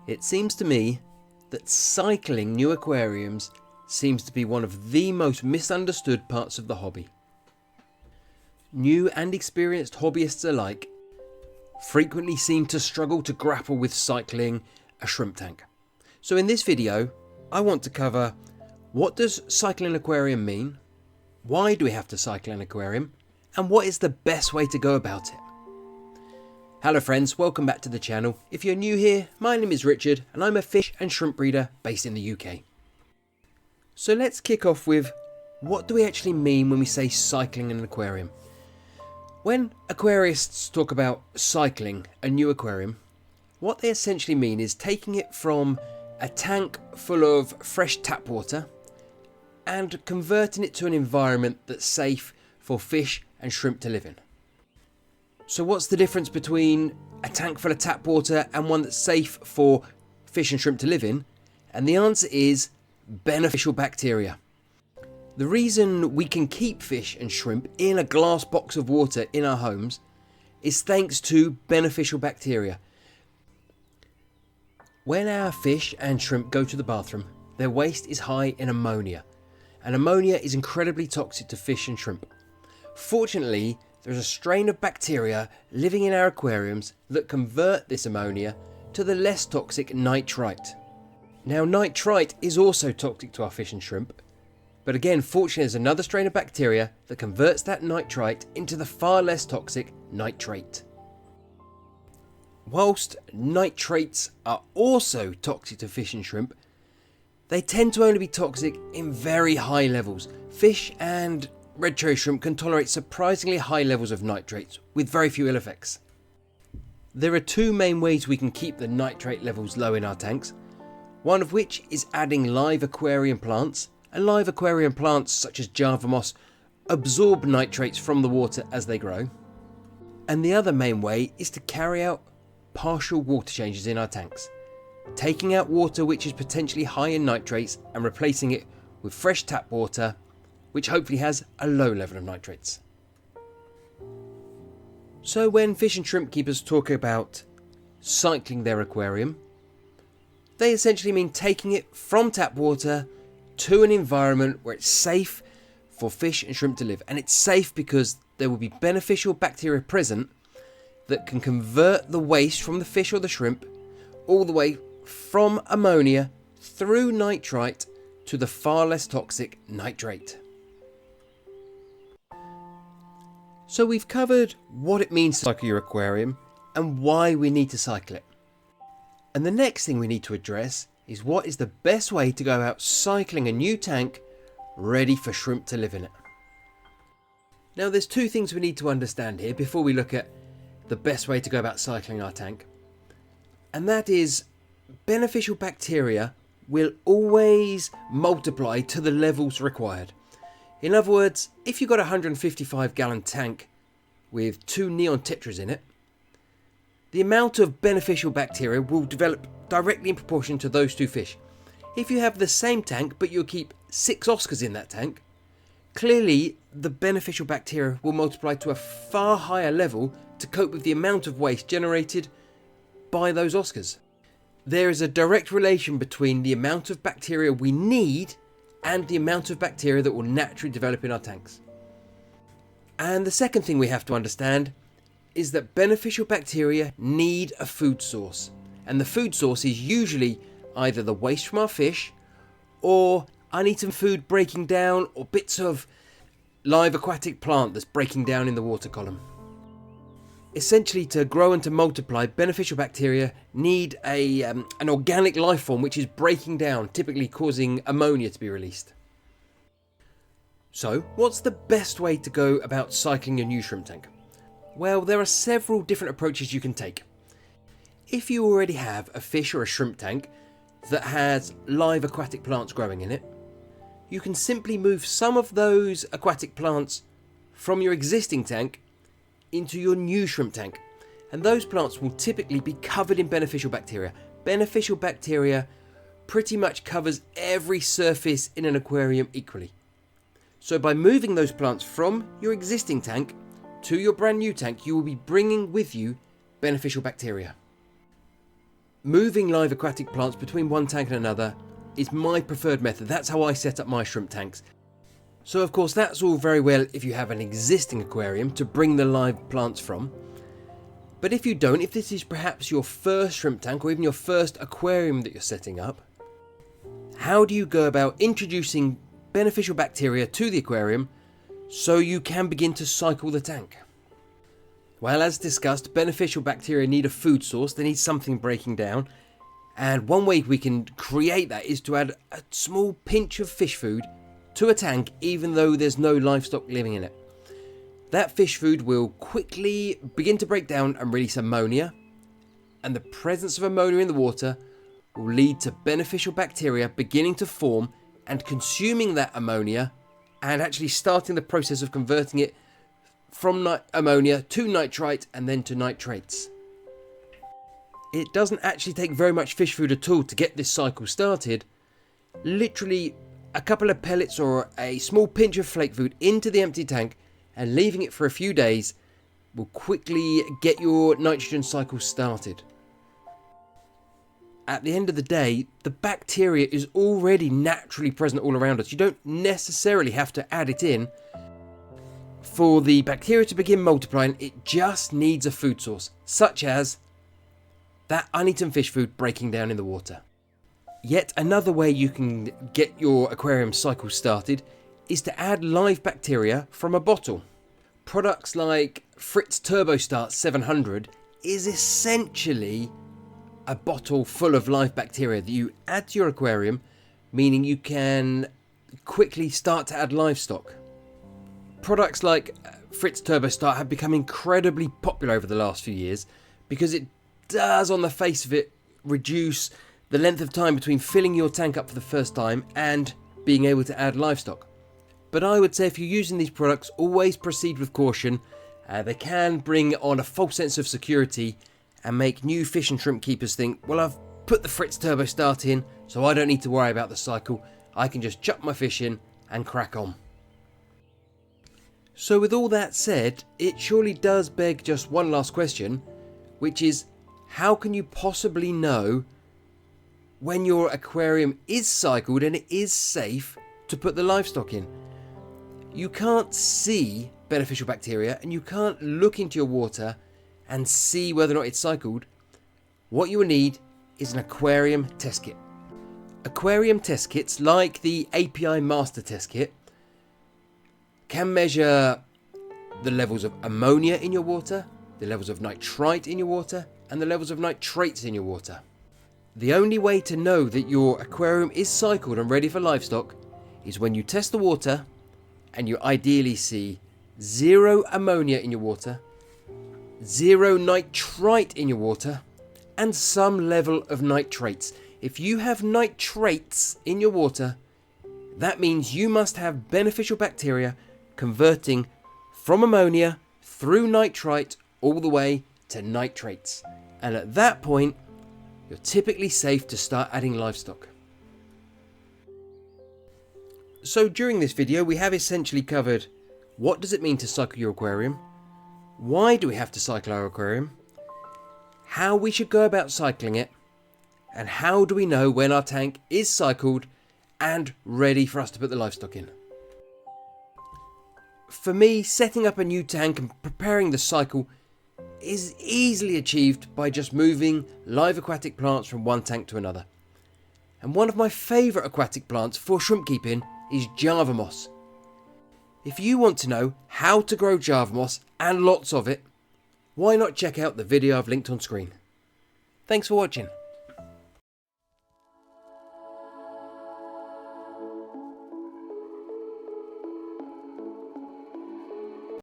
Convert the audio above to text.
It seems to me that cycling new aquariums seems to be one of the most misunderstood parts of the hobby. New and experienced hobbyists alike frequently seem to struggle to grapple with cycling a shrimp tank. So in this video, I want to cover what does cycling an aquarium mean, why do we have to cycle an aquarium, and what is the best way to go about it. Hello friends, welcome back to the channel. If you're new here, my name is Richard and I'm a fish and shrimp breeder based in the UK. So let's kick off with what do we actually mean when we say cycling an aquarium? When aquarists talk about cycling a new aquarium, what they essentially mean is taking it from a tank full of fresh tap water and converting it to an environment that's safe for fish and shrimp to live in. So what's the difference between a tank full of tap water and one that's safe for fish and shrimp to live in? And the answer is beneficial bacteria. The reason we can keep fish and shrimp in a glass box of water in our homes is thanks to beneficial bacteria. When our fish and shrimp go to the bathroom, their waste is high in ammonia, and ammonia is incredibly toxic to fish and shrimp. Fortunately, there's a strain of bacteria living in our aquariums that convert this ammonia to the less toxic nitrite. Now, nitrite is also toxic to our fish and shrimp, but again, fortunately, there's another strain of bacteria that converts that nitrite into the far less toxic nitrate. Whilst nitrates are also toxic to fish and shrimp, they tend to only be toxic in very high levels. Fish and red cherry shrimp can tolerate surprisingly high levels of nitrates with very few ill effects. There are two main ways we can keep the nitrate levels low in our tanks, one of which is adding live aquarium plants, and live aquarium plants such as Java moss absorb nitrates from the water as they grow. And the other main way is to carry out partial water changes in our tanks, taking out water which is potentially high in nitrates and replacing it with fresh tap water which hopefully has a low level of nitrates. So when fish and shrimp keepers talk about cycling their aquarium, they essentially mean taking it from tap water to an environment where it's safe for fish and shrimp to live. And it's safe because there will be beneficial bacteria present that can convert the waste from the fish or the shrimp all the way from ammonia through nitrite to the far less toxic nitrate. So we've covered what it means to cycle your aquarium and why we need to cycle it. And the next thing we need to address is what is the best way to go about cycling a new tank ready for shrimp to live in it. Now there's two things we need to understand here before we look at the best way to go about cycling our tank. And that is beneficial bacteria will always multiply to the levels required. In other words, if you've got a 155 gallon tank with 2 neon tetras in it, the amount of beneficial bacteria will develop directly in proportion to those 2 fish. If you have the same tank but you'll keep 6 Oscars in that tank, clearly the beneficial bacteria will multiply to a far higher level to cope with the amount of waste generated by those Oscars. There is a direct relation between the amount of bacteria we need and the amount of bacteria that will naturally develop in our tanks. And the second thing we have to understand is that beneficial bacteria need a food source. And the food source is usually either the waste from our fish or uneaten food breaking down or bits of live aquatic plant that's breaking down in the water column. Essentially, to grow and to multiply, beneficial bacteria need an organic life form which is breaking down, typically causing ammonia to be released. So, what's the best way to go about cycling a new shrimp tank? Well, there are several different approaches you can take. If you already have a fish or a shrimp tank that has live aquatic plants growing in it, you can simply move some of those aquatic plants from your existing tank into your new shrimp tank, and those plants will typically be covered in beneficial bacteria. Beneficial bacteria pretty much covers every surface in an aquarium equally. So by moving those plants from your existing tank to your brand new tank, you will be bringing with you beneficial bacteria. moving live aquatic plants between one tank and another is my preferred method. That's how I set up my shrimp tanks. So of course that's all very well if you have an existing aquarium to bring the live plants from. But if you don't, if this is perhaps your first shrimp tank or even your first aquarium that you're setting up, how do you go about introducing beneficial bacteria to the aquarium so you can begin to cycle the tank? Well, as discussed, beneficial bacteria need a food source. They need something breaking down. And one way we can create that is to add a small pinch of fish food to a tank, even though there's no livestock living in it. That fish food will quickly begin to break down and release ammonia. And the presence of ammonia in the water will lead to beneficial bacteria beginning to form and consuming that ammonia and actually starting the process of converting it from ammonia to nitrite and then to nitrates. It doesn't actually take very much fish food at all to get this cycle started. Literally a couple of pellets or a small pinch of flake food into the empty tank and leaving it for a few days will quickly get your nitrogen cycle started. At the end of the day, the bacteria is already naturally present all around us. You don't necessarily have to add it in. For the bacteria to begin multiplying, it just needs a food source, such as that uneaten fish food breaking down in the water. Yet another way you can get your aquarium cycle started is to add live bacteria from a bottle. Products like Fritz Turbo Start 700 is essentially a bottle full of live bacteria that you add to your aquarium, meaning you can quickly start to add livestock. Products like Fritz Turbo Start have become incredibly popular over the last few years because it does, on the face of it, reduce the length of time between filling your tank up for the first time and being able to add livestock. But I would say if you're using these products, always proceed with caution. They can bring on a false sense of security and make new fish and shrimp keepers think, well, I've put the Fritz Turbo Start in, so I don't need to worry about the cycle. I can just chuck my fish in and crack on. So with all that said, it surely does beg just one last question, which is, how can you possibly know when your aquarium is cycled and it is safe to put the livestock in? You can't see beneficial bacteria and you can't look into your water and see whether or not it's cycled. What you will need is an aquarium test kit. Aquarium test kits, like the API Master Test Kit, can measure the levels of ammonia in your water, the levels of nitrite in your water, and the levels of nitrates in your water. The only way to know that your aquarium is cycled and ready for livestock is when you test the water and you ideally see 0 ammonia in your water, 0 nitrite in your water, and some level of nitrates. If you have nitrates in your water, that means you must have beneficial bacteria converting from ammonia through nitrite all the way to nitrates. And at that point, you're typically safe to start adding livestock. So during this video, we have essentially covered what does it mean to cycle your aquarium, why do we have to cycle our aquarium, how we should go about cycling it, and how do we know when our tank is cycled and ready for us to put the livestock in. For me, setting up a new tank and preparing the cycle is easily achieved by just moving live aquatic plants from one tank to another. And one of my favourite aquatic plants for shrimp keeping is Java moss. If you want to know how to grow Java moss and lots of it, why not check out the video I've linked on screen. Thanks for watching.